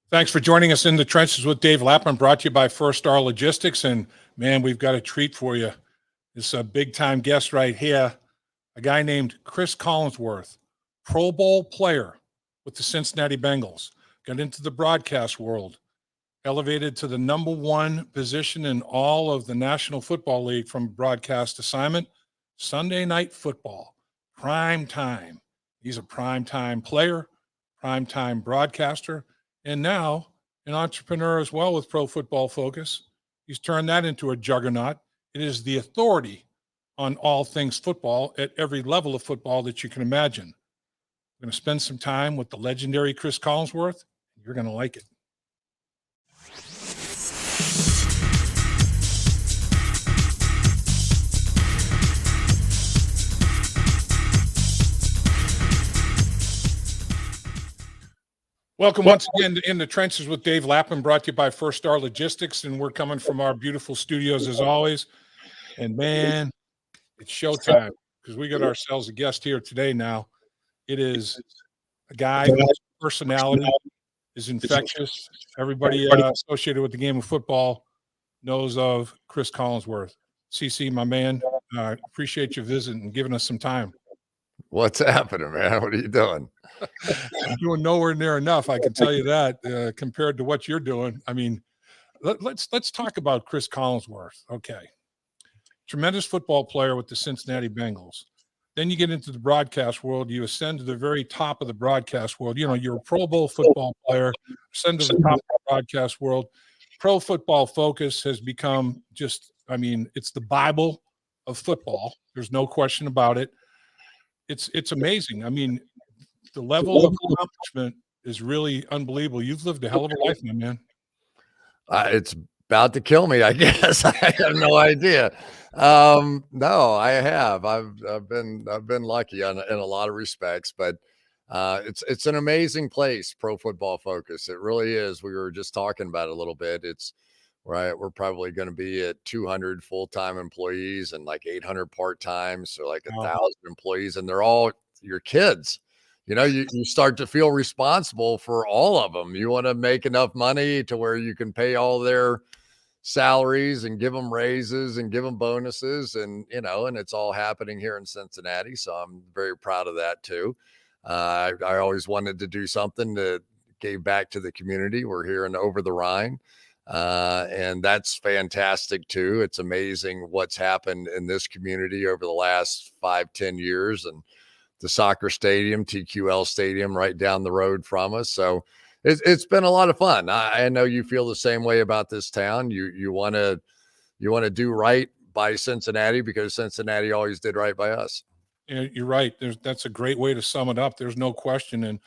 Thanks for joining us in the trenches with Dave Lapham, brought to you by First Star Logistics. And man, we've got a treat for you. This a big time guest right here, a guy named Cris Collinsworth, Pro Bowl player with the Cincinnati Bengals, got into the broadcast world, elevated to the number one position in all of the National Football League from broadcast assignment, Sunday Night Football, prime time. He's a prime time player, prime time broadcaster, and now an entrepreneur as well with Pro Football Focus. He's turned that into a juggernaut. It is the authority on all things football at every level of football that you can imagine. We're going to spend some time with the legendary Cris Collinsworth. You're going to like it. Welcome once again to In the Trenches with Dave Lapham, brought to you by First Star Logistics, and we're coming from our beautiful studios as always. And man, it's showtime because we got ourselves a guest here today now. It is a guy whose personality is infectious. Everybody associated with the game of football knows of Cris Collinsworth. CC, my man, appreciate you visiting and giving us some time. What's happening, man? What are you doing? I'm doing nowhere near enough, I can tell you that, compared to what you're doing. I mean, let's talk about Cris Collinsworth. Okay. Tremendous football player with the Cincinnati Bengals. Then you get into the broadcast world. You ascend to the very top of the broadcast world. You know, you're a Pro Bowl football player, ascend to the top of the broadcast world. Pro Football Focus has become just, I mean, it's the Bible of football. There's no question about it. It's amazing. I mean, the level of accomplishment is really unbelievable. You've lived a hell of a life, my man. It's about to kill me, I guess. I have no idea. No, I have. I've been lucky in a lot of respects, but it's an amazing place, Pro Football Focus. It really is. We were just talking about it a little bit. It's right. We're probably going to be at 200 full-time employees and like 800 part-time, so like 1,000 employees, and they're all your kids. You know, you start to feel responsible for all of them. You want to make enough money to where you can pay all their salaries and give them raises and give them bonuses, and and it's all happening here in Cincinnati. So I'm very proud of that too. I always wanted to do something to give back to the community. We're here in Over the Rhine. And that's fantastic too. It's amazing what's happened in this community over the last 5-10 years, and the soccer stadium, TQL Stadium, right down the road from us. So it's been a lot of fun. I know you feel the same way about this town. You want to do right by Cincinnati because Cincinnati always did right by us. Yeah, you're right. That's a great way to sum it up. There's no question. And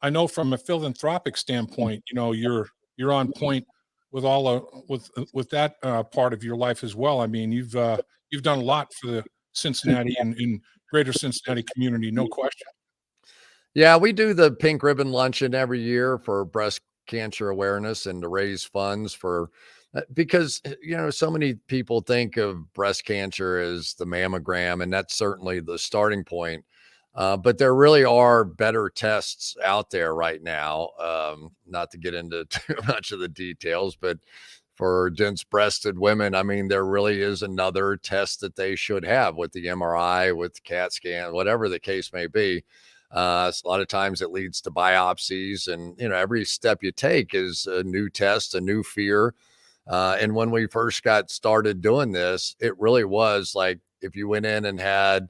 I know from a philanthropic standpoint, you're on point with all with that part of your life as well. I mean, you've done a lot for the Cincinnati and in greater Cincinnati community, no question. Yeah, we do the Pink Ribbon Luncheon every year for breast cancer awareness and to raise funds for because so many people think of breast cancer as the mammogram, and that's certainly the starting point. But there really are better tests out there right now. Not to get into too much of the details, but for dense-breasted women, I mean, there really is another test that they should have with the MRI, with the CAT scan, whatever the case may be. A lot of times it leads to biopsies, and every step you take is a new test, a new fear. And when we first got started doing this, it really was like if you went in and had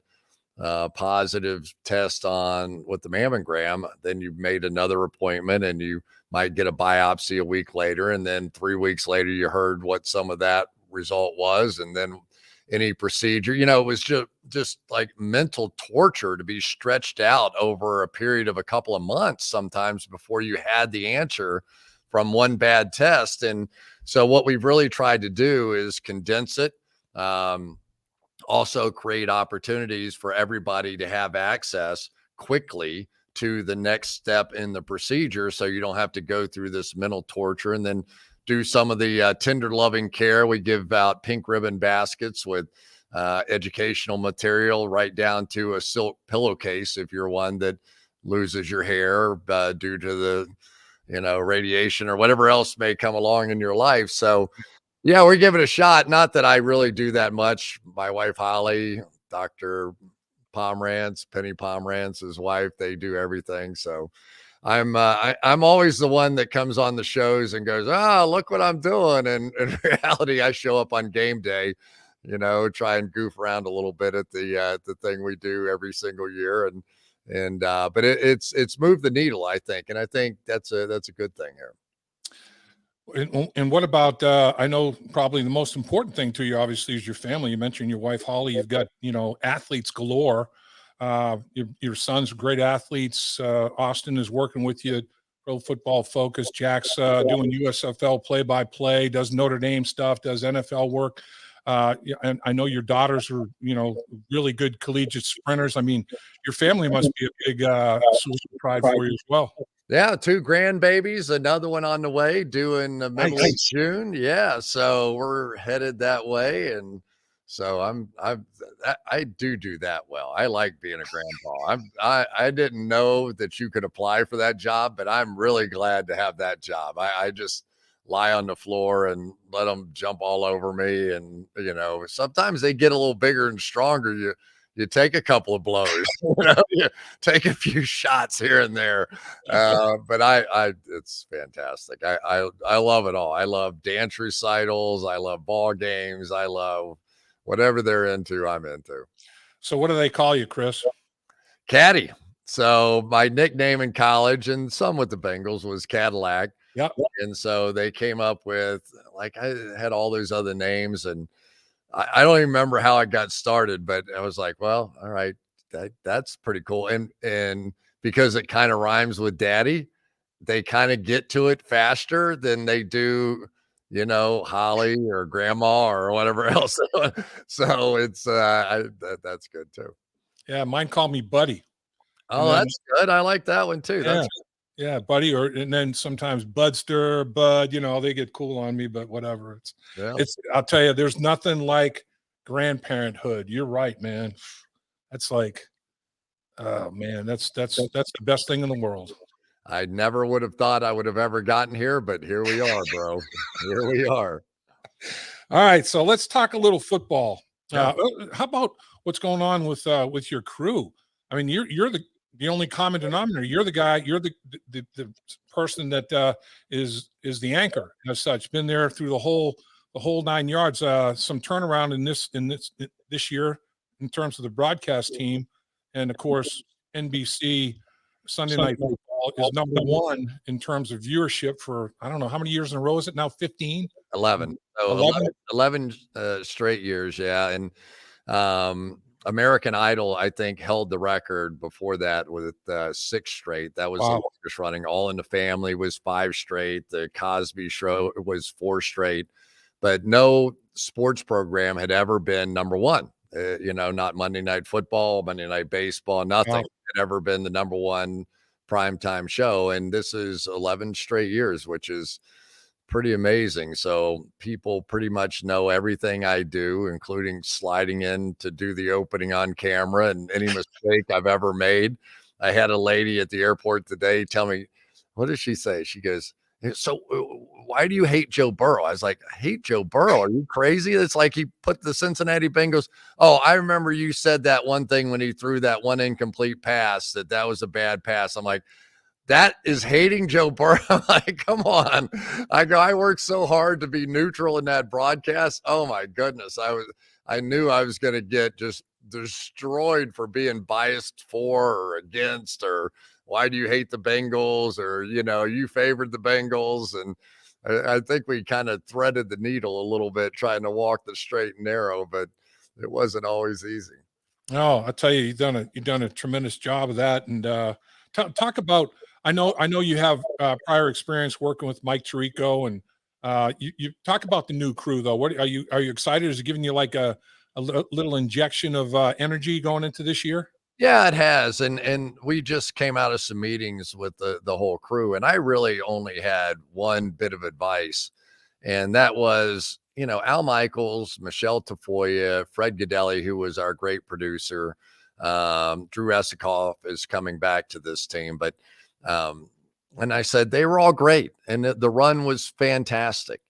positive test on with the mammogram, then you made another appointment and you might get a biopsy a week later. And then 3 weeks later, you heard what some of that result was. And then any procedure, it was just like mental torture to be stretched out over a period of a couple of months sometimes before you had the answer from one bad test. And so what we've really tried to do is condense it. Also create opportunities for everybody to have access quickly to the next step in the procedure, so you don't have to go through this mental torture, and then do some of the tender loving care. We give out pink ribbon baskets with educational material right down to a silk pillowcase if you're one that loses your hair due to the radiation or whatever else may come along in your life. So yeah, we're giving it a shot. Not that I really do that much. My wife, Holly, Dr. Pomerantz, Penny Pomerantz's wife, they do everything. So I'm always the one that comes on the shows and goes, look what I'm doing. And in reality, I show up on game day, try and goof around a little bit at the thing we do every single year. But it's moved the needle, I think. And I think that's a good thing here. And what about, I know probably the most important thing to you, obviously, is your family. You mentioned your wife, Holly. You've got, athletes galore. Your sons are great athletes. Austin is working with you, Pro Football Focus. Jack's doing USFL play-by-play, does Notre Dame stuff, does NFL work. And I know your daughters are, really good collegiate sprinters. I mean, your family must be a big source of pride for you as well. Yeah, 2 grandbabies, another one on the way, due in the middle of June. Yeah, so we're headed that way, and so I do that well. I like being a grandpa. I didn't know that you could apply for that job, but I'm really glad to have that job. I just lie on the floor and let them jump all over me, and sometimes they get a little bigger and stronger. You take a couple of blows, you take a few shots here and there. But it's fantastic. I love it all. I love dance recitals. I love ball games. I love whatever they're into, I'm into. So what do they call you, Cris? Caddy. So my nickname in college and some with the Bengals was Cadillac. Yep. And so they came up with, like, I had all those other names, and I don't even remember how I got started, but I was like, well, all right, that's pretty cool. And because it kind of rhymes with daddy, they kind of get to it faster than they do, Holly or grandma or whatever else. So it's that's good too. Yeah, mine call me Buddy. Oh, that's good. I like that one too. Yeah. Yeah, Buddy, and then sometimes Budster, Bud, they get cool on me, but whatever. It's I'll tell you, there's nothing like grandparenthood. You're right, man. That's like, oh man, that's the best thing in the world. I never would have thought I would have ever gotten here, but here we are, bro. Here we are. All right, so let's talk a little football. Yeah. How about what's going on with your crew? I mean, you're the only common denominator. You're the guy. You're the person that is the anchor as such. Been there through the whole 9 yards. Some turnaround in this year in terms of the broadcast team, and of course NBC Sunday Night Football is number 1 in terms of viewership for, I don't know how many years in a row is it now? 15, 11. So 11 straight years. Yeah, and American Idol, I think, held the record before that with 6 straight. That was the longest running. All in the Family was 5 straight. The Cosby Show was 4 straight. But no sports program had ever been number 1. Not Monday Night Football, Monday Night Baseball, nothing had ever been the number 1 primetime show. And this is 11 straight years, which is pretty amazing. So people pretty much know everything I do, including sliding in to do the opening on camera and any mistake I've ever made. I had a lady at the airport today tell me, what did she say? She goes, so why do you hate Joe Burrow? I was like, I hate Joe Burrow. Are you crazy? It's like he put the Cincinnati Bengals. Oh, I remember you said that one thing when he threw that one incomplete pass, that was a bad pass. I'm like, that is hating Joe Burrow. Like, come on. I worked so hard to be neutral in that broadcast. Oh my goodness. I knew I was going to get just destroyed for being biased for or against, or why do you hate the Bengals, or, you favored the Bengals. And I think we kind of threaded the needle a little bit trying to walk the straight and narrow, but it wasn't always easy. Oh, I'll tell you, you've done a tremendous job of that. And talk about, I know you have prior experience working with Mike Tirico, and you talk about the new crew though. What are you excited? Is it giving you like a little injection of energy going into this year? Yeah, it has. And we just came out of some meetings with the whole crew, and I really only had one bit of advice. And that was, Al Michaels, Michelle Tafoya, Fred Godelli, who was our great producer. Drew Esikoff is coming back to this team, but And I said, they were all great. And the run was fantastic.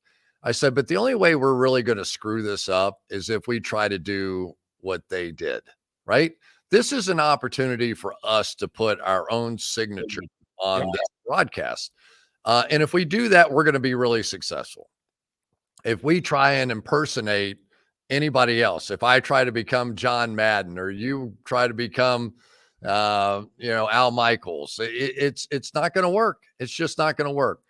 I said, but the only way we're really going to screw this up is if we try to do what they did, right? This is an opportunity for us to put our own signature on this broadcast. And if we do that, we're going to be really successful. If we try and impersonate anybody else, if I try to become John Madden or you try to become Al Michaels, it's not going to work. It's just not going to work.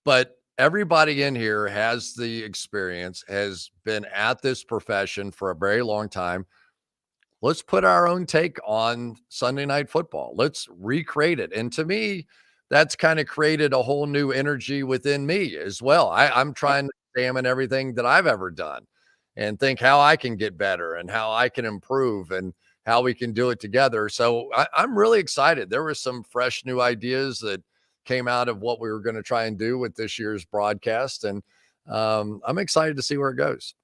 But everybody in here has the experience, has been at this profession for a very long time. Let's put our own take on Sunday Night Football. Let's recreate it. And to me, that's kind of created a whole new energy within me as well. I'm trying to examine everything that I've ever done and think how I can get better and how I can improve and how we can do it together. So I'm really excited. There were some fresh new ideas that came out of what we were going to try and do with this year's broadcast. And I'm excited to see where it goes.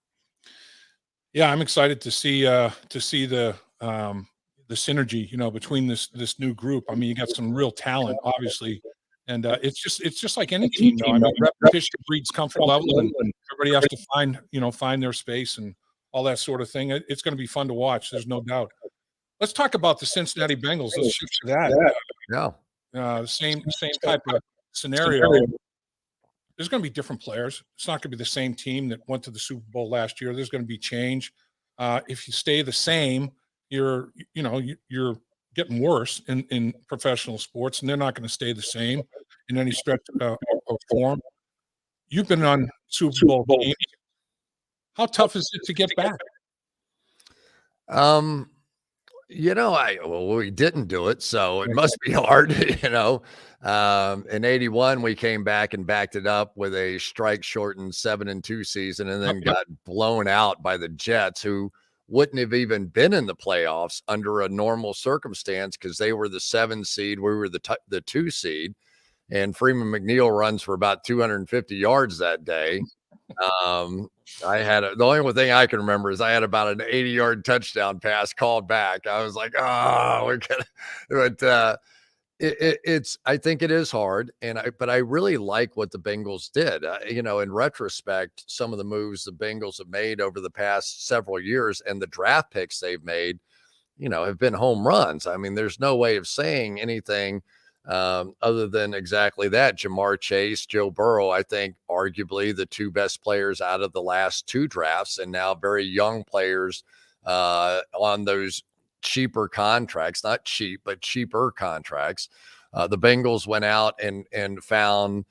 Yeah, I'm excited to see the synergy, between this new group. I mean, you got some real talent, obviously, and it's just like any team, though. I mean, repetition breeds comfort level, and everybody has to find their space and all that sort of thing. It's going to be fun to watch. There's no doubt. Let's talk about the Cincinnati Bengals. Let's shift to that. Yeah. Same type of scenario. There's going to be different players. It's not going to be the same team that went to the Super Bowl last year. There's going to be change. If you stay the same, you're getting worse in professional sports, and they're not going to stay the same in any stretch of form. You've been on Super Bowl games. How tough is it to get back? We didn't do it, so it must be hard, In 81, we came back and backed it up with a strike-shortened 7-2 season and then got blown out by the Jets, who wouldn't have even been in the playoffs under a normal circumstance because they were the 7 seed, we were the 2 seed, and Freeman McNeil runs for about 250 yards that day. The only thing I can remember is I had about an 80-yard touchdown pass called back. I was like, we're gonna, but I think it is hard. But I really like what the Bengals did. In retrospect, some of the moves the Bengals have made over the past several years and the draft picks they've made, have been home runs. I mean, there's no way of saying anything other than exactly that. Jamar Chase, Joe Burrow, I think arguably the 2 best players out of the last 2 drafts, and now very young players on those cheaper contracts, not cheap, but cheaper contracts. The Bengals went out and found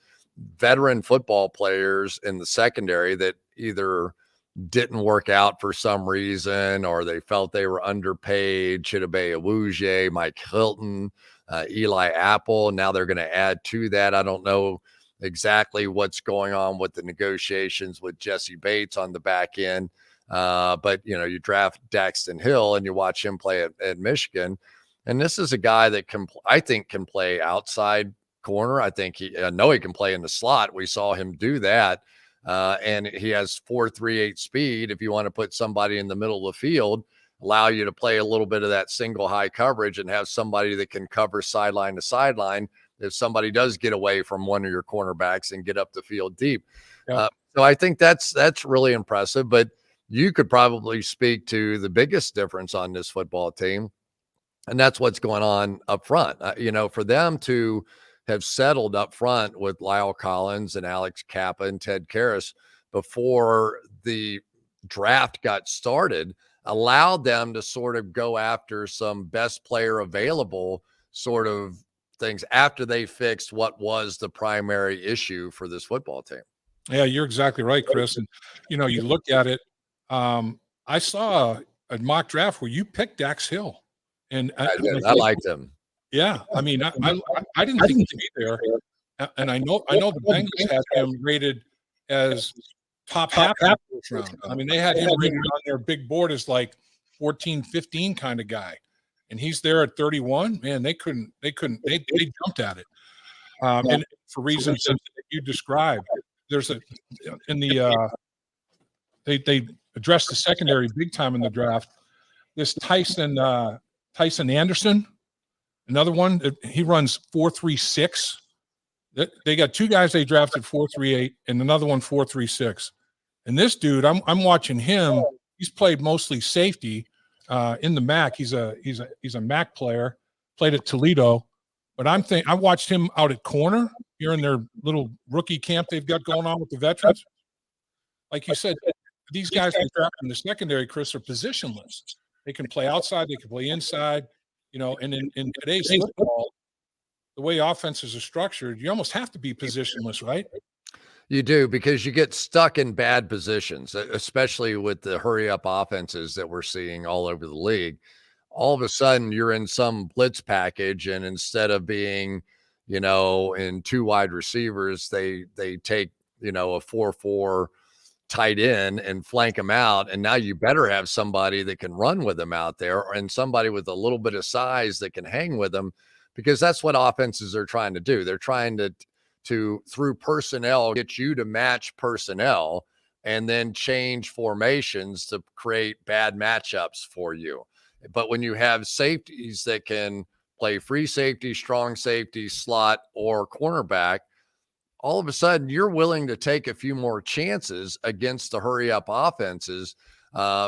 veteran football players in the secondary that either didn't work out for some reason or they felt they were underpaid. Chidobe Awuzie, Mike Hilton, Eli Apple. Now they're going to add to that. I don't know exactly what's going on with the negotiations with Jesse Bates on the back end. But you draft Daxton Hill and you watch him play at Michigan. And this is a guy that I think can play outside corner. I know he can play in the slot. We saw him do that. And he has 4.38 speed. If you want to put somebody in the middle of the field, allow you to play a little bit of that single high coverage and have somebody that can cover sideline to sideline if somebody does get away from one of your cornerbacks and get up the field deep. Yep. So I think that's really impressive. But you could probably speak to the biggest difference on this football team, and that's what's going on up front. For them to have settled up front with Lyle Collins and Alex Kappa and Ted Karras before the draft got started allowed them to sort of go after some best player available sort of things after they fixed what was the primary issue for this football team. Yeah, you're exactly right, Chris. And, you look at it, I saw a mock draft where you picked Dax Hill. And I liked him. Yeah. I mean, I didn't think he'd be there. And I know the Bengals had him rated as top half of the first round. I mean, they had him rated on their big board as like 14, 15 kind of guy. And he's there at 31. Man, they jumped at it. And for reasons that you described, they addressed the secondary big time in the draft. This Tyson Anderson, another one, he runs 4.36. They got two guys they drafted 4.38 and another one 4.36. And this dude, I'm watching him. He's played mostly safety in the MAC. He's a MAC player. Played at Toledo, but I watched him out at corner here in their little rookie camp they've got going on with the veterans. Like you said, these guys they drafted in the secondary, Chris, are positionless. They can play outside, they can play inside, and in today's football, the way offenses are structured, you almost have to be positionless, right? You do, because you get stuck in bad positions, especially with the hurry up offenses that we're seeing all over the league. All of a sudden you're in some blitz package, and instead of being, in two wide receivers, they take, a 4-4 tight end and flank them out. And now you better have somebody that can run with them out there, and somebody with a little bit of size that can hang with them, because that's what offenses are trying to do. They're trying to through personnel, get you to match personnel and then change formations to create bad matchups for you. But when you have safeties that can play free safety, strong safety, slot, or cornerback, all of a sudden you're willing to take a few more chances against the hurry up offenses,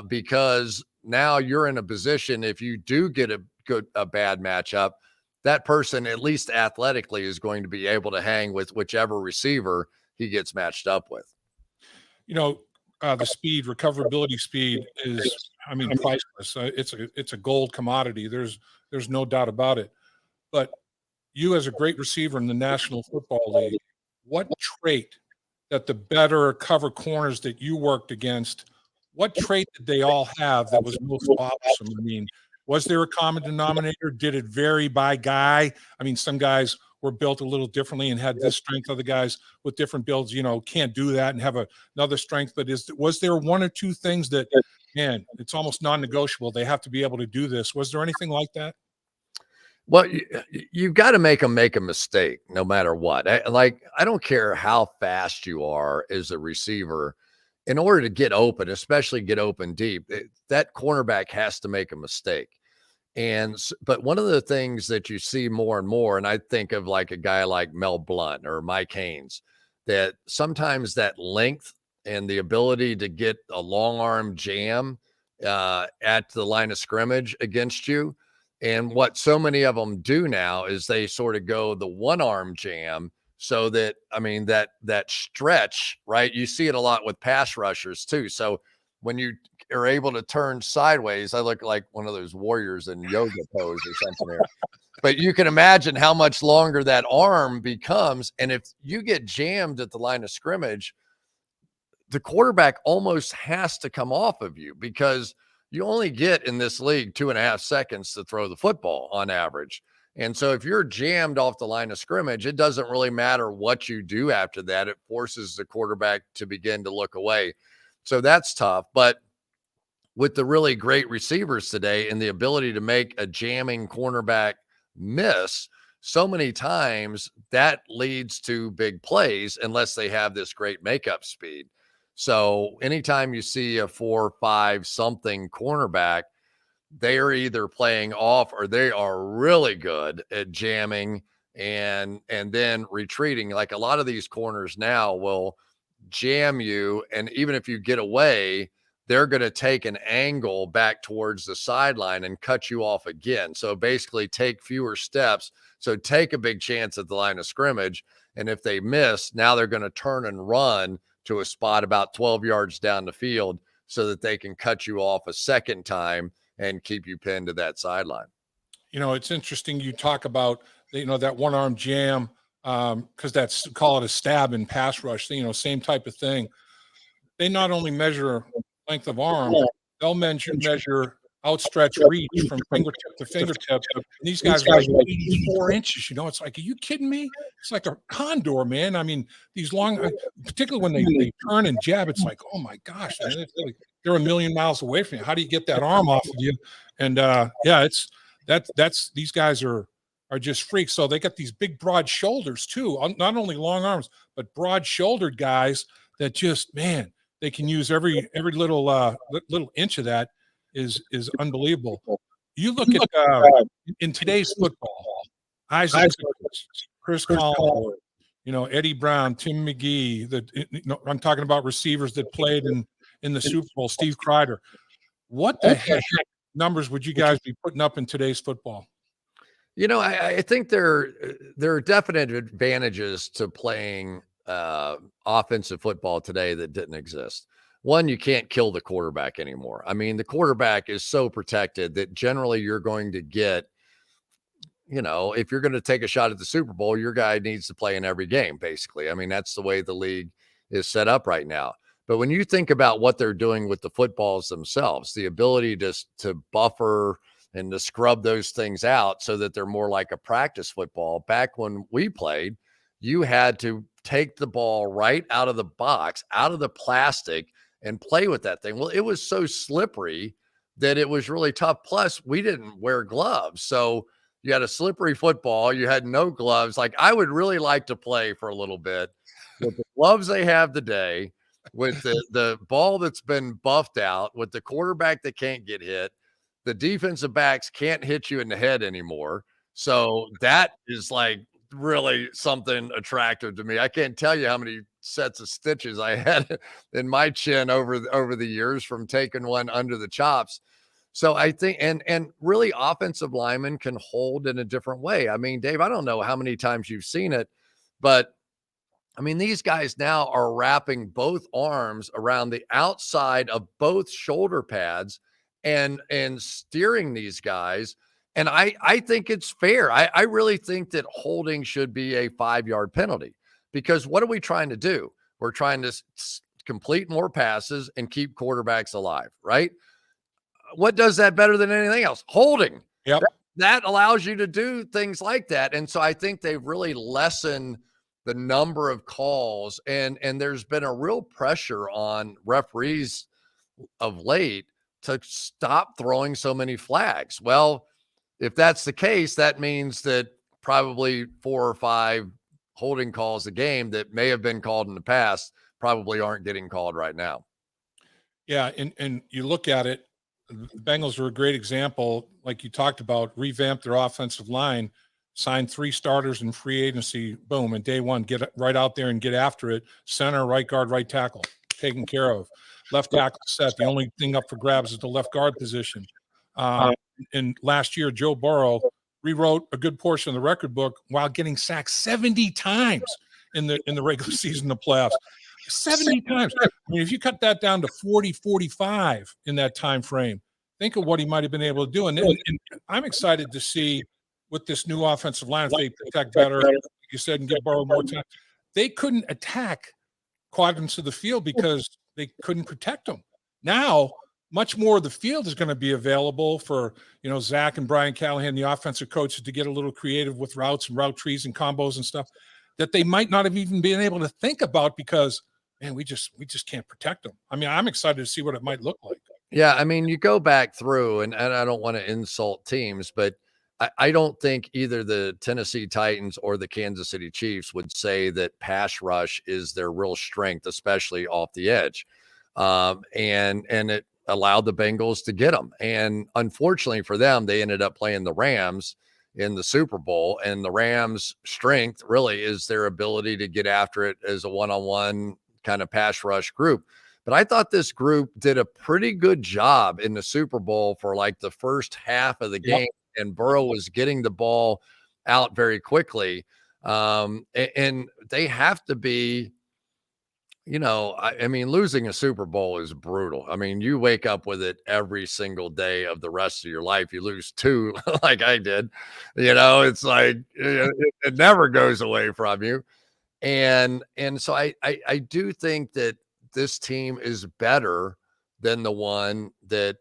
because now you're in a position, if you do get a bad matchup, that person, at least athletically, is going to be able to hang with whichever receiver he gets matched up with. The speed, recoverability speed is, priceless. It's a gold commodity. There's no doubt about it. But you, as a great receiver in the National Football League, what trait that the better cover corners that you worked against, what trait did they all have that was most bothersome? Was there a common denominator? Did it vary by guy? Some guys were built a little differently and had this strength. Other guys with different builds, can't do that and have another strength. But was there one or two things that, man, it's almost non-negotiable? They have to be able to do this. Was there anything like that? Well, you've got to make them make a mistake no matter what. I don't care how fast you are as a receiver. In order to get open, especially get open deep, that cornerback has to make a mistake. But one of the things that you see more and more, and I think of like a guy like Mel Blount or Mike Haynes, that sometimes that length and the ability to get a long arm jam at the line of scrimmage against you. And what so many of them do now is they sort of go the one arm jam, so that, that stretch, right? You see it a lot with pass rushers too. So when you are able to turn sideways, I look like one of those warriors in yoga pose or something there. But you can imagine how much longer that arm becomes. And if you get jammed at the line of scrimmage, the quarterback almost has to come off of you, because you only get in this league 2.5 seconds to throw the football on average. And so if you're jammed off the line of scrimmage, it doesn't really matter what you do after that. It forces the quarterback to begin to look away. So that's tough. But with the really great receivers today and the ability to make a jamming cornerback miss so many times, that leads to big plays unless they have this great makeup speed. So anytime you see a 4-5 something cornerback, they are either playing off or they are really good at jamming and then retreating. Like a lot of these corners now will jam you, and even if you get away, they're going to take an angle back towards the sideline and cut you off again. So basically take fewer steps. So take a big chance at the line of scrimmage. And if they miss, now they're going to turn and run to a spot about 12 yards down the field so that they can cut you off a second time and keep you pinned to that sideline. It's interesting you talk about, that one arm jam, because call it a stab in pass rush, same type of thing. They not only measure length of arm, they'll measure outstretched reach from fingertip to fingertip. And these guys are like 84 inches. It's like, are you kidding me? It's like a condor, man. These long, particularly when they turn and jab, it's like, oh my gosh, man, they're a million miles away from you. How do you get that arm off of you? And these guys are just freaks. So they got these big, broad shoulders too. Not only long arms, but broad-shouldered guys that just, man, they can use every little inch of that is unbelievable. You look at in today's football, Isaac, Cris Collinsworth, Eddie Brown, Tim McGee. I'm talking about receivers that played in the Super Bowl. Steve Kreider. What the heck numbers would you guys be putting up in today's football? I think there are definite advantages to playing offensive football today that didn't exist. One, you can't kill the quarterback anymore. I mean, the quarterback is so protected that generally you're going to get, if you're going to take a shot at the Super Bowl, your guy needs to play in every game, basically. I mean, that's the way the league is set up right now. But when you think about what they're doing with the footballs themselves, the ability to buffer and to scrub those things out so that they're more like a practice football. Back when we played, you had to take the ball right out of the box, out of the plastic, and play with that thing. Well, it was so slippery that it was really tough. Plus, we didn't wear gloves. So you had a slippery football. You had no gloves. Like, I would really like to play for a little bit with the gloves they have today, with the ball that's been buffed out, with the quarterback that can't get hit. The defensive backs can't hit you in the head anymore. So that is like really something attractive to me. I can't tell you how many sets of stitches I had in my chin over the years from taking one under the chops. So I think, and really offensive linemen can hold in a different way. I mean, Dave, I don't know how many times you've seen it, but I mean, these guys now are wrapping both arms around the outside of both shoulder pads and steering these guys. And I think it's fair. I really think that holding should be a 5-yard penalty, because what are we trying to do? We're trying to complete more passes and keep quarterbacks alive, right? What does that better than anything else? Holding. Yep. That allows you to do things like that. And so I think they've really lessened the number of calls, and there's been a real pressure on referees of late to stop throwing so many flags. Well, if that's the case, that means that probably 4 or 5 holding calls a game that may have been called in the past probably aren't getting called right now. Yeah, and you look at it, the Bengals are a great example. Like you talked about, revamped their offensive line, signed 3 starters in free agency. Boom, and day one, get right out there and get after it. Center, right guard, right tackle, taken care of. Left tackle set. The only thing up for grabs is the left guard position. And last year, Joe Burrow rewrote a good portion of the record book while getting sacked 70 times in the regular season, the playoffs. 70 times. I mean, if you cut that down to 40, 45 in that time frame, think of what he might have been able to do. And I'm excited to see with this new offensive line, if they protect better, like you said, and give Burrow more time. They couldn't attack quadrants of the field because they couldn't protect them. Now, much more of the field is going to be available for, Zach and Brian Callahan, the offensive coaches, to get a little creative with routes and route trees and combos and stuff that they might not have even been able to think about because, man, we just can't protect them. I mean, I'm excited to see what it might look like. Yeah, I mean, you go back through, and I don't want to insult teams, but I don't think either the Tennessee Titans or the Kansas City Chiefs would say that pass rush is their real strength, especially off the edge. And it allowed the Bengals to get them. And unfortunately for them, they ended up playing the Rams in the Super Bowl. And the Rams' strength really is their ability to get after it as a one-on-one kind of pass rush group. But I thought this group did a pretty good job in the Super Bowl for like the first half of the game. And Burrow was getting the ball out very quickly. And they have to be, I mean, losing a Super Bowl is brutal. I mean, you wake up with it every single day of the rest of your life. You lose 2 like I did, it's like it never goes away from you. And so I do think that this team is better than the one that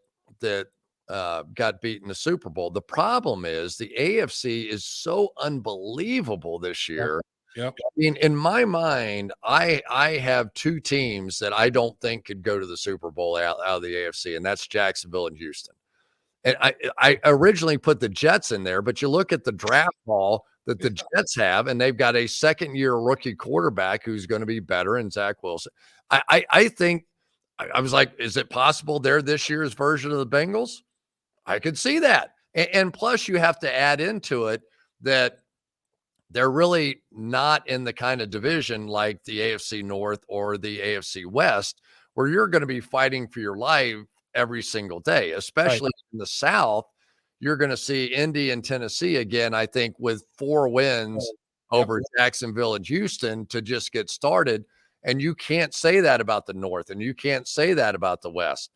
got beat in the Super Bowl. The problem is the AFC is so unbelievable this year. Yep. I mean, in my mind, I have 2 teams that I don't think could go to the Super Bowl out of the AFC, and that's Jacksonville and Houston. And I originally put the Jets in there, but you look at the draft haul that the Jets have, and they've got a second-year rookie quarterback who's going to be better in Zach Wilson. I think I was like, is it possible they're this year's version of the Bengals? I could see that. And plus, you have to add into it that they're really not in the kind of division like the AFC North or the AFC West, where you're going to be fighting for your life every single day, especially in the South. You're going to see Indy and Tennessee again, I think, with 4 wins over Jacksonville and Houston to just get started. And you can't say that about the North, and you can't say that about the West.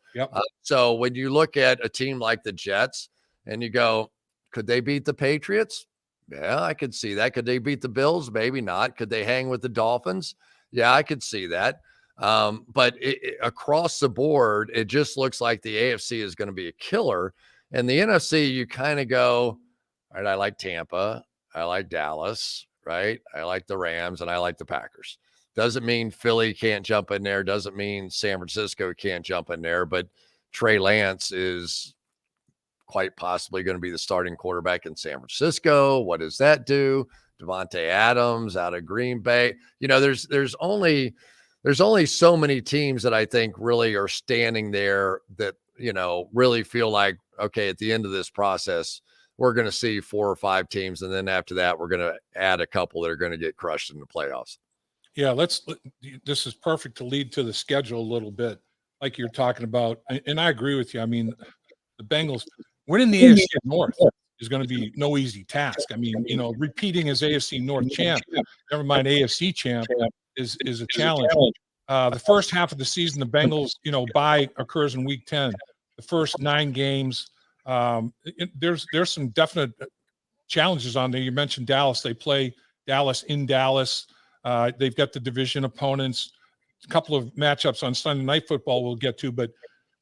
So when you look at a team like the Jets and you go, could they beat the Patriots? Yeah, I could see that. Could they beat the Bills? Maybe not. Could they hang with the Dolphins? Yeah, I could see that. But across the board, it just looks like the AFC is going to be a killer. And the NFC, you kind of go, all right, I like Tampa. I like Dallas, right? I like the Rams, and I like the Packers. Doesn't mean Philly can't jump in there. Doesn't mean San Francisco can't jump in there. But Trey Lance is quite possibly going to be the starting quarterback in San Francisco. What does that do? Devontae Adams out of Green Bay. You know, there's only so many teams that I think really are standing there that, you know, really feel like, okay, at the end of this process, we're going to see 4 or 5 teams. And then after that, we're going to add a couple that are going to get crushed in the playoffs. Yeah, this is perfect to lead to the schedule a little bit, like you're talking about. And I agree with you. I mean, the Bengals winning the AFC North is going to be no easy task. I mean, you know, repeating as AFC North champ, never mind AFC champ, is a challenge. The first half of the season, the Bengals, you know, bye occurs in week 10. The first 9 games, there's some definite challenges on there. You mentioned Dallas. They play Dallas in Dallas. They've got the division opponents, a couple of matchups on Sunday Night Football we'll get to, but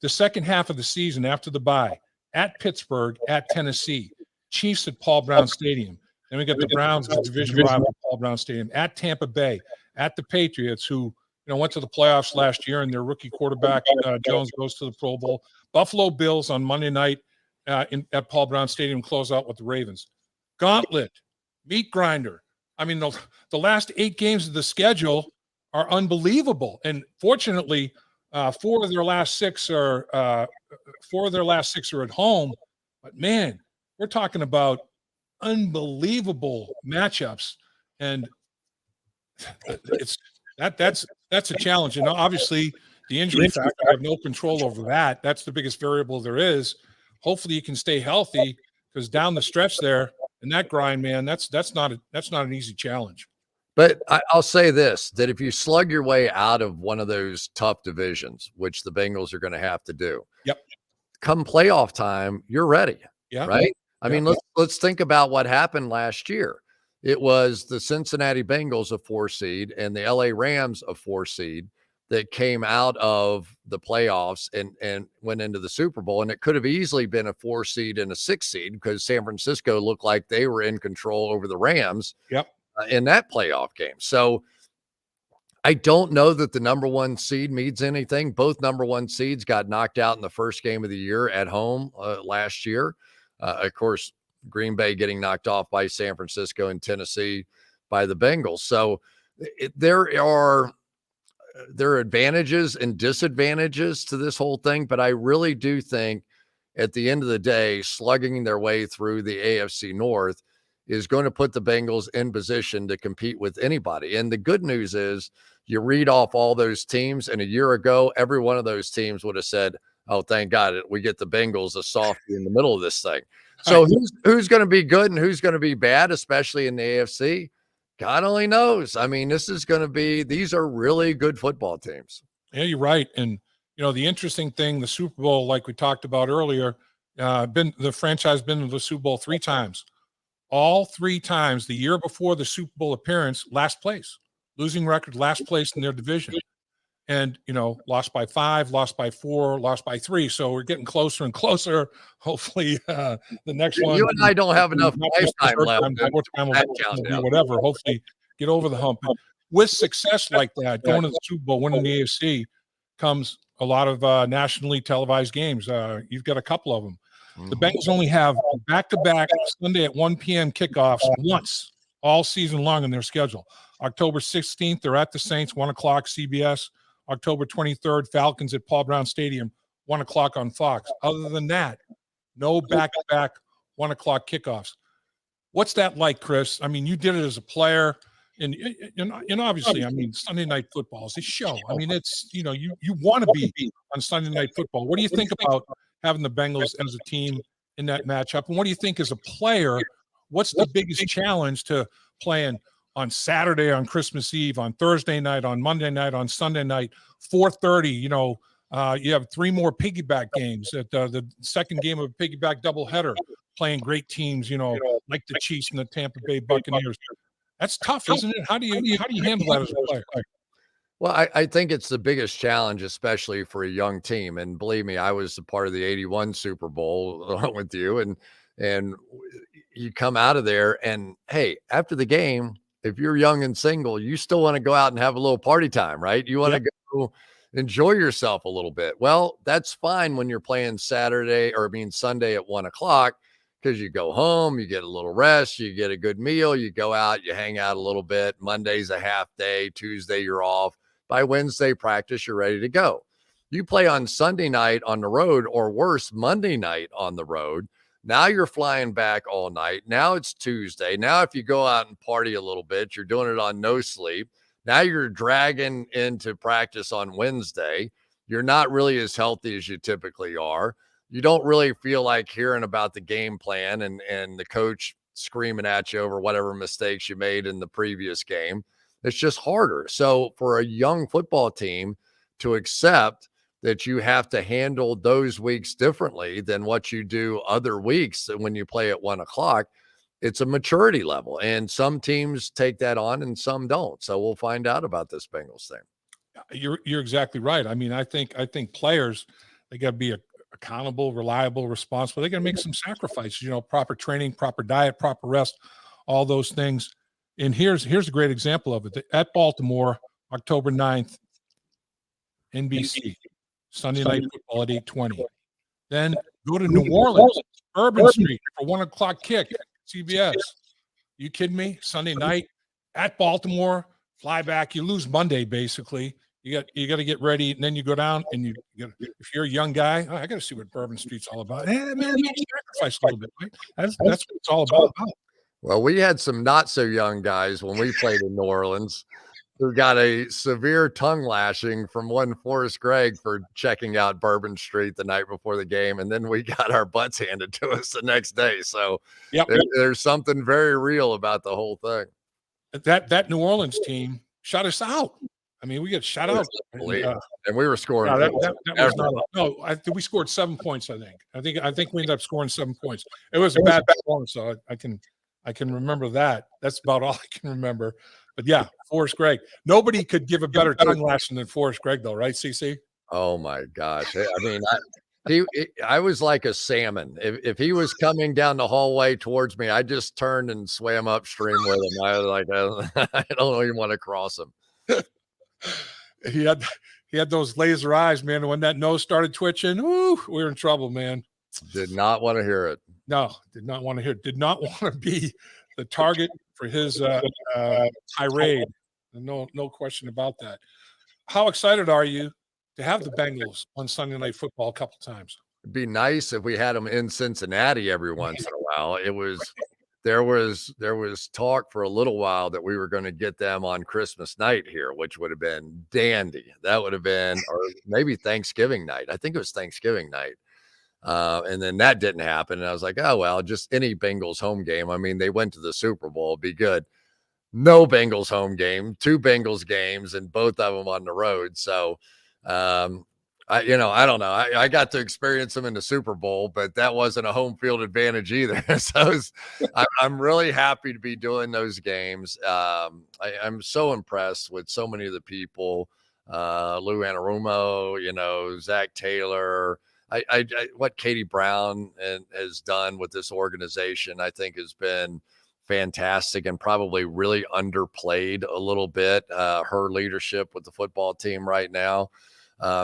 the second half of the season after the bye, at Pittsburgh, at Tennessee, Chiefs at Paul Brown Stadium. Then we got the Browns, the division rival at Paul Brown Stadium, at Tampa Bay, at the Patriots, who, you know, went to the playoffs last year, and their rookie quarterback, Jones, goes to the Pro Bowl. Buffalo Bills on Monday night at Paul Brown Stadium, close out with the Ravens. Gauntlet, meat grinder. I mean, the last 8 games of the schedule are unbelievable. And fortunately, 4 of their last 6 are at home. But man, we're talking about unbelievable matchups, and that's a challenge. And obviously, the injury factor, I have no control over that. That's the biggest variable there is. Hopefully, you can stay healthy, because down the stretch there in that grind, man, that's not an easy challenge. But I'll say this, that if you slug your way out of one of those tough divisions, which the Bengals are going to have to do, come playoff time, you're ready. Right? I mean, let's think about what happened last year. It was the Cincinnati Bengals, a 4 seed, and the LA Rams, a 4 seed, that came out of the playoffs and went into the Super Bowl. And it could have easily been a 4 seed and a 6 seed, because San Francisco looked like they were in control over the Rams in that playoff game. So I don't know that the number 1 seed means anything. Both number 1 seeds got knocked out in the first game of the year at home last year. Of course, Green Bay getting knocked off by San Francisco, and Tennessee by the Bengals. So there are advantages and disadvantages to this whole thing, but I really do think at the end of the day, slugging their way through the AFC North is going to put the Bengals in position to compete with anybody. And the good news is, you read off all those teams, and a year ago, every one of those teams would have said, oh, thank God we get the Bengals, a softie in the middle of this thing. So who's going to be good and who's going to be bad, especially in the AFC? God only knows. I mean, these are really good football teams. Yeah, you're right. And, you know, the interesting thing, the Super Bowl, like we talked about earlier, the franchise been to the Super Bowl 3 times. All 3 times, the year before the Super Bowl appearance, last place, losing record, last place in their division. And, you know, lost by 5, lost by 4, lost by 3. So we're getting closer and closer. Hopefully the next one. You and I don't have enough lifetime left. Whatever. Hopefully get over the hump. And with success like that, going to the Super Bowl, winning the AFC, comes a lot of nationally televised games. You've got a couple of them. The Bengals only have back-to-back Sunday at 1 p.m. kickoffs once all season long in their schedule. October 16th, they're at the Saints, 1 o'clock CBS. October 23rd, Falcons at Paul Brown Stadium, 1 o'clock on Fox. Other than that, no back-to-back 1 o'clock kickoffs. What's that like, Cris? I mean, you did it as a player, and obviously, I mean, Sunday Night Football is a show. I mean, it's you want to be on Sunday Night Football. What do you think about having the Bengals as a team in that matchup? And what do you think as a player? What's the biggest challenge to playing on Saturday, on Christmas Eve, on Thursday night, on Monday night, on Sunday night, 4:30? You have 3 more piggyback games at the second game of a piggyback doubleheader, playing great teams, like the Chiefs and the Tampa Bay Buccaneers. That's tough, isn't it? How do you handle that as a player? Well, I think it's the biggest challenge, especially for a young team. And believe me, I was a part of the '81 Super Bowl along with you, and you come out of there, and hey, after the game, if you're young and single, you still want to go out and have a little party time, right? You want to go enjoy yourself a little bit. Well, that's fine when you're playing Sunday at 1:00, because you go home, you get a little rest, you get a good meal, you go out, you hang out a little bit. Monday's a half day, Tuesday you're off. By Wednesday practice, you're ready to go. You play on Sunday night on the road, or worse, Monday night on the road. Now you're flying back all night. Now it's Tuesday. Now, if you go out and party a little bit, you're doing it on no sleep. Now you're dragging into practice on Wednesday. You're not really as healthy as you typically are. You don't really feel like hearing about the game plan and the coach screaming at you over whatever mistakes you made in the previous game. It's just harder. So for a young football team to accept that you have to handle those weeks differently than what you do other weeks when you play at 1:00, it's a maturity level. And some teams take that on and some don't. So we'll find out about this Bengals thing. You're exactly right. I mean, I think players, they got to be accountable, reliable, responsible. They got to make some sacrifices, proper training, proper diet, proper rest, all those things. And here's a great example of it. At Baltimore, October 9th, NBC, Sunday Night Football at 8:20. Then go to New Orleans, Bourbon Street for 1:00 kick, CBS. You kidding me? Sunday night at Baltimore, fly back. You lose Monday, basically. You got to get ready, and then you go down, and if you're a young guy, I got to see what Bourbon Street's all about. Man, sacrifice a little bit, right? That's what it's all about. Well, we had some not so young guys when we played in New Orleans who got a severe tongue lashing from one Forrest Gregg for checking out Bourbon Street the night before the game, and then we got our butts handed to us the next day. So there's something very real about the whole thing. That New Orleans team shut us out. I mean, we got shut out, and we were scoring. We scored 7 points. I think we ended up scoring 7 points. It was a bad performance, so I can remember that. That's about all I can remember. But yeah, Forrest Gregg. Nobody could give a better tongue lashing than Forrest Gregg, though, right, CC? Oh my gosh! I mean, I was like a salmon. If he was coming down the hallway towards me, I just turned and swam upstream with him. I was like, I don't even want to cross him. He had those laser eyes, man. When that nose started twitching, we were in trouble, man. Did not want to hear it. No, did not want to hear it. Did not want to be the target for his tirade. No question about that. How excited are you to have the Bengals on Sunday Night Football a couple times? It'd be nice if we had them in Cincinnati every once in a while. There was talk for a little while that we were going to get them on Christmas night here, which would have been dandy. That would have been, or maybe Thanksgiving night. I think it was Thanksgiving night. And then that didn't happen. And I was like, oh, well, just any Bengals home game. I mean, they went to the Super Bowl. It'd be good. No Bengals home game, 2 Bengals games, and both of them on the road. So, I don't know. I got to experience them in the Super Bowl, but that wasn't a home field advantage either. So I'm really happy to be doing those games. I'm so impressed with so many of the people, Lou Anarumo, Zach Taylor. What Katie Brown has done with this organization, I think has been fantastic and probably really underplayed a little bit, her leadership with the football team right now.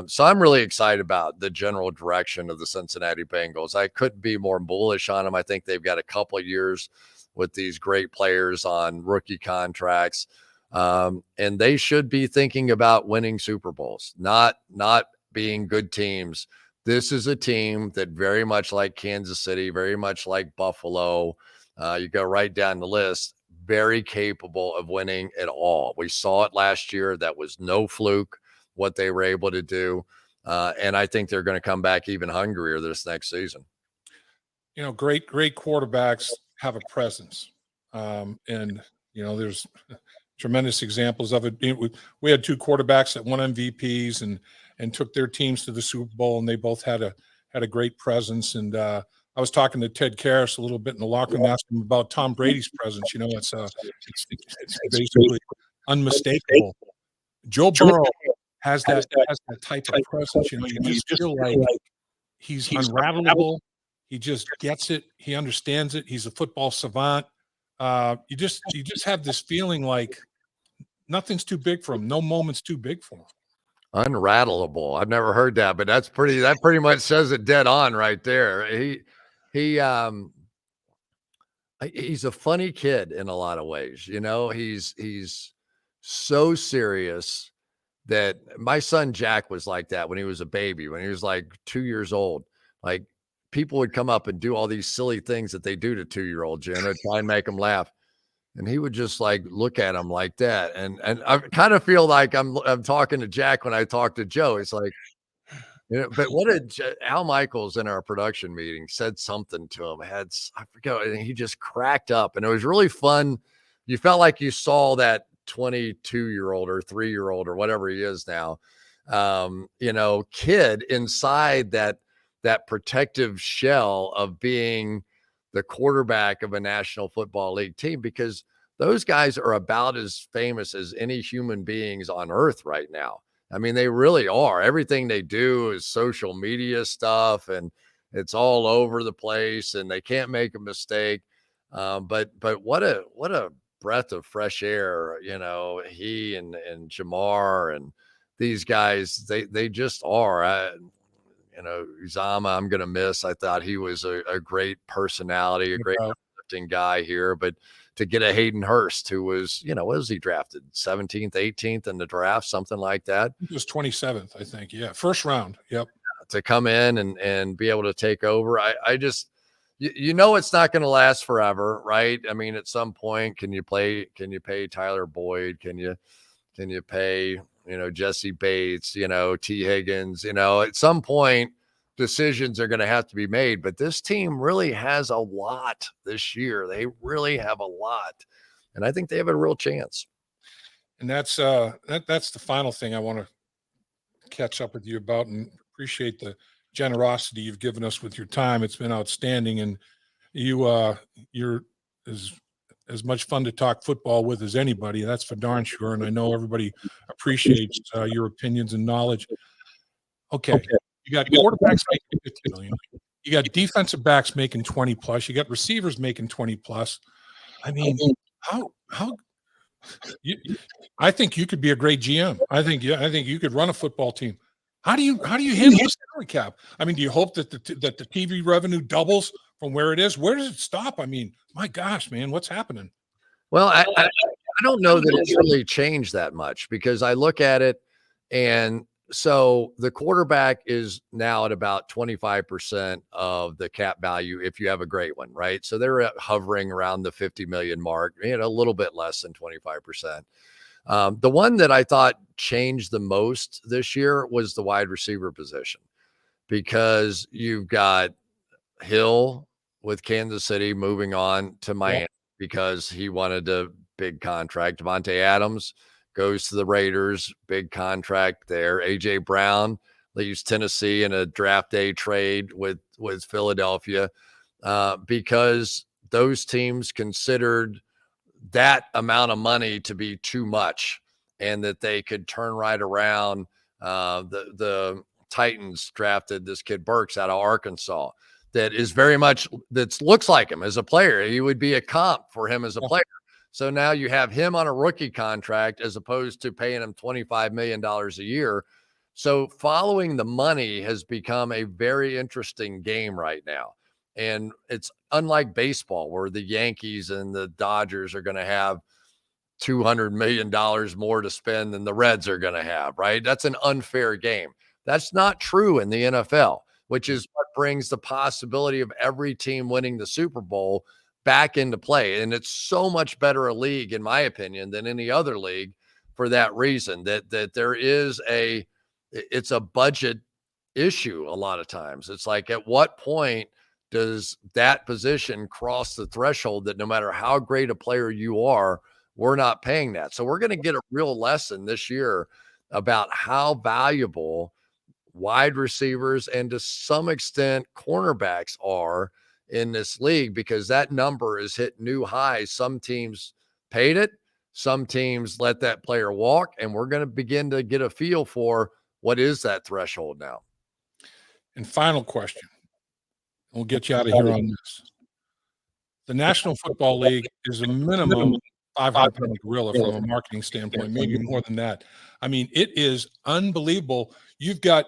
So I'm really excited about the general direction of the Cincinnati Bengals. I couldn't be more bullish on them. I think they've got a couple of years with these great players on rookie contracts. And they should be thinking about winning Super Bowls, not being good teams. This is a team that very much like Kansas City, very much like Buffalo, You go right down the list, very capable of winning it all. We saw it last year. That was no fluke what they were able to do. And I think they're going to come back even hungrier this next season. Great quarterbacks have a presence. And, there's tremendous examples of it. We had two quarterbacks that won MVPs and took their teams to the Super Bowl, and they both had a great presence. And I was talking to Ted Karras a little bit in the locker room, asking him about Tom Brady's presence. It's basically unmistakable. Joe Burrow has that type of presence. You just feel like he's unravelable. He just gets it. He understands it. He's a football savant. You just have this feeling like nothing's too big for him. No moment's too big for him. Unrattleable. I've never heard that, but that pretty much says it dead on right there. He's a funny kid in a lot of ways. He's so serious that my son Jack was like that when he was a baby, when he was like 2 years old. Like, people would come up and do all these silly things that they do to 2-year-olds, try and make them laugh. And he would just like look at him like that. And I kind of feel like I'm talking to Jack when I talk to Joe. It's like, but what did Al Michaels in our production meeting said something to him? I forget, and he just cracked up, and it was really fun. You felt like you saw that 22-year-old or 3-year-old or whatever he is now, kid inside that protective shell of being the quarterback of a National Football League team, because those guys are about as famous as any human beings on earth right now. I mean, they really are. Everything they do is social media stuff, and it's all over the place, and they can't make a mistake. But what a breath of fresh air, he and Jamar and these guys, they just are. Uzama, I'm going to miss. I thought he was a great personality, a great uplifting guy here. But to get a Hayden Hurst, who was, what was he drafted? 17th, 18th in the draft, something like that. He was 27th, I think. Yeah. First round. Yep. To come in and be able to take over. I just, it's not going to last forever, right? I mean, at some point, can you pay Tyler Boyd? Can you pay, Jesse Bates, T Higgins, at some point decisions are going to have to be made, but this team really has a lot this year. They really have a lot, and I think they have a real chance. And that's the final thing I want to catch up with you about, and appreciate the generosity you've given us with your time. It's been outstanding. And you're as much fun to talk football with as anybody. That's for darn sure. And I know everybody appreciates your opinions and knowledge. Okay. You got quarterbacks making 50 million. You got defensive backs making 20 plus. You got receivers making 20 plus. I mean, how I think you could be a great GM. I think you could run a football team. How do you handle the salary cap? I mean, do you hope that the TV revenue doubles from where it is? Where does it stop? I mean, my gosh, man, what's happening? Well, I don't know that it's really changed that much, because I look at it, and so the quarterback is now at about 25% of the cap value if you have a great one, right? So they're hovering around the 50 million mark, a little bit less than 25%. The one that I thought changed the most this year was the wide receiver position, because you've got Hill with Kansas City moving on to Miami because he wanted a big contract. Devontae Adams goes to the Raiders, big contract there. A.J. Brown leaves Tennessee in a draft day trade with Philadelphia because those teams considered that amount of money to be too much, and that they could turn right around. The Titans drafted this kid Burks out of Arkansas that is very much, that looks like him as a player. He would be a comp for him as a player. So now you have him on a rookie contract as opposed to paying him $25 million a year. So following the money has become a very interesting game right now. And it's unlike baseball, where the Yankees and the Dodgers are going to have $200 million more to spend than the Reds are going to have, right? That's an unfair game. That's not true in the NFL, which is what brings the possibility of every team winning the Super Bowl back into play. And it's so much better a league, in my opinion, than any other league for that reason, that there is it's a budget issue a lot of times. It's like, at what point does that position cross the threshold that no matter how great a player you are, we're not paying that? So we're going to get a real lesson this year about how valuable wide receivers and to some extent cornerbacks are in this league, because that number is hit new highs. Some teams paid it, some teams let that player walk, and we're going to begin to get a feel for what is that threshold now. And final question, we'll get you out of here on this. The National Football League is a minimum 500-pound gorilla from a marketing standpoint, maybe more than that. I mean, it is unbelievable. You've got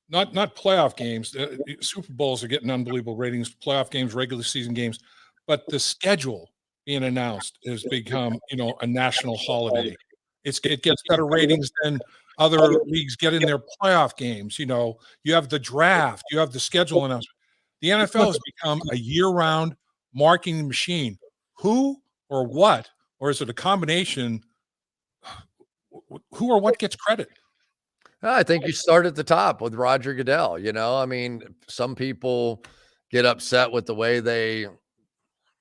not playoff games. Super Bowls are getting unbelievable ratings, playoff games, regular season games, but the schedule being announced has become, a national holiday. It gets better ratings than other leagues get in their playoff games. You have the draft, you have the schedule announcement. The NFL has become a year-round marketing machine. Who or what, or is it a combination? Who or what gets credit? I think you start at the top with Roger Goodell. I mean, some people get upset with the way they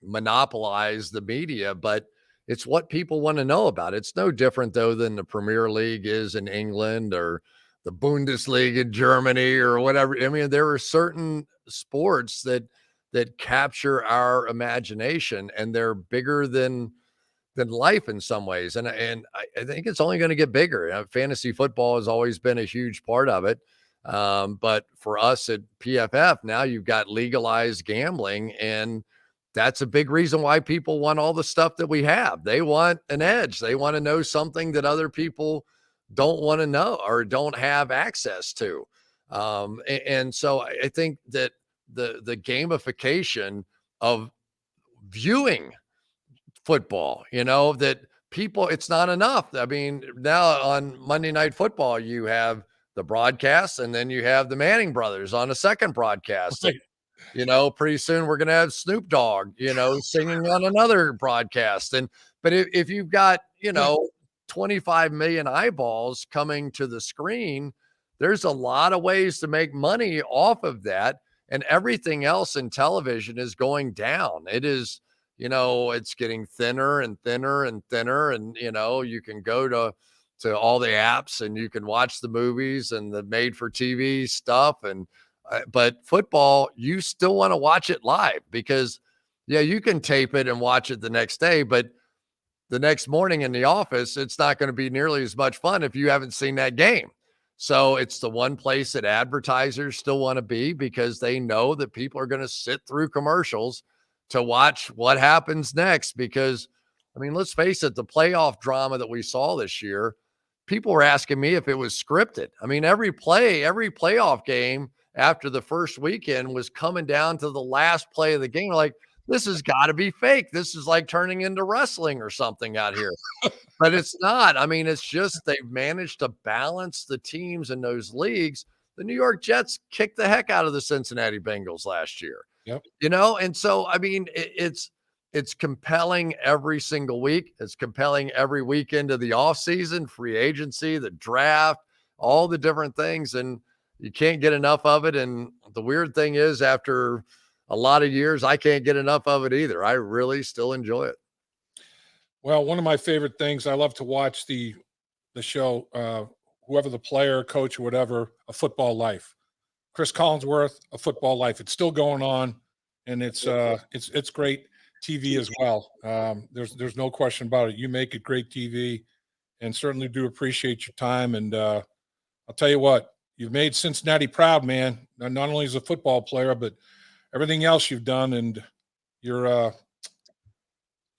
monopolize the media, but it's what people want to know about. It's no different, though, than the Premier League is in England or the Bundesliga in Germany or whatever. I mean, there are certain sports that capture our imagination, and they're bigger than life in some ways. And I think it's only going to get bigger. Fantasy football has always been a huge part of it. But for us at PFF, now you've got legalized gambling, and that's a big reason why people want all the stuff that we have. They want an edge. They want to know something that other people don't want to know or don't have access to. And so I think that the gamification of viewing football, that people, it's not enough. I mean, now on Monday Night Football, you have the broadcast, and then you have the Manning brothers on a second broadcast. Right. Pretty soon we're going to have Snoop Dogg, singing on another broadcast. But if you've got, 25 million eyeballs coming to the screen, there's a lot of ways to make money off of that. And everything else in television is going down. It is, it's getting thinner and thinner and thinner. And, you can go to all the apps and you can watch the movies and the made for TV stuff. But football, you still want to watch it live because, you can tape it and watch it the next day, but the next morning in the office, it's not going to be nearly as much fun if you haven't seen that game. So it's the one place that advertisers still want to be, because they know that people are going to sit through commercials to watch what happens next. Because, I mean, let's face it, the playoff drama that we saw this year, people were asking me if it was scripted. I mean, every playoff game after the first weekend was coming down to the last play of the game. Like, this has got to be fake. This is like turning into wrestling or something out here. But it's not. I mean, it's just they've managed to balance the teams in those leagues. The New York Jets kicked the heck out of the Cincinnati Bengals last year. Yep. And so, I mean, it's compelling every single week. It's compelling every weekend of the offseason, free agency, the draft, all the different things. And you can't get enough of it. And the weird thing is, after a lot of years, I can't get enough of it either. I really still enjoy it. Well, one of my favorite things, I love to watch the show, whoever the player, coach, or whatever, A Football Life. Cris Collinsworth, A Football Life. It's still going on, and it's great TV as well. There's no question about it. You make it great TV, and certainly do appreciate your time. And I'll tell you what, you've made Cincinnati proud, man. Not only as a football player, but everything else you've done, and your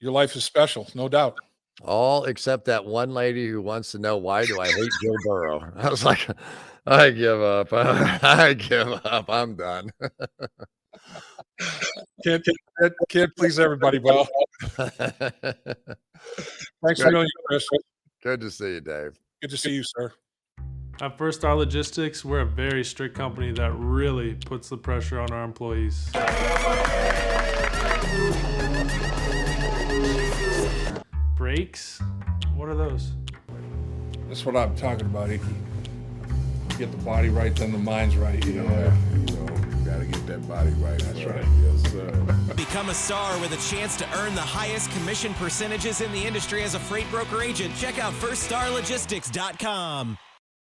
life is special, no doubt. All except that one lady who wants to know, why do I hate Joe Burrow? I was like, I give up. I give up. I'm done. Can't please everybody, Bob. Thanks for knowing you, Chris. Good to see you, Dave. Good to see you, sir. At First Star Logistics, we're a very strict company that really puts the pressure on our employees. Brakes? What are those? That's what I'm talking about, Icky. Get the body right, then the mind's right. You know Yeah, gotta get that body right. That's right. Yes, sir. Become a star with a chance to earn the highest commission percentages in the industry as a freight broker agent. Check out firststarlogistics.com.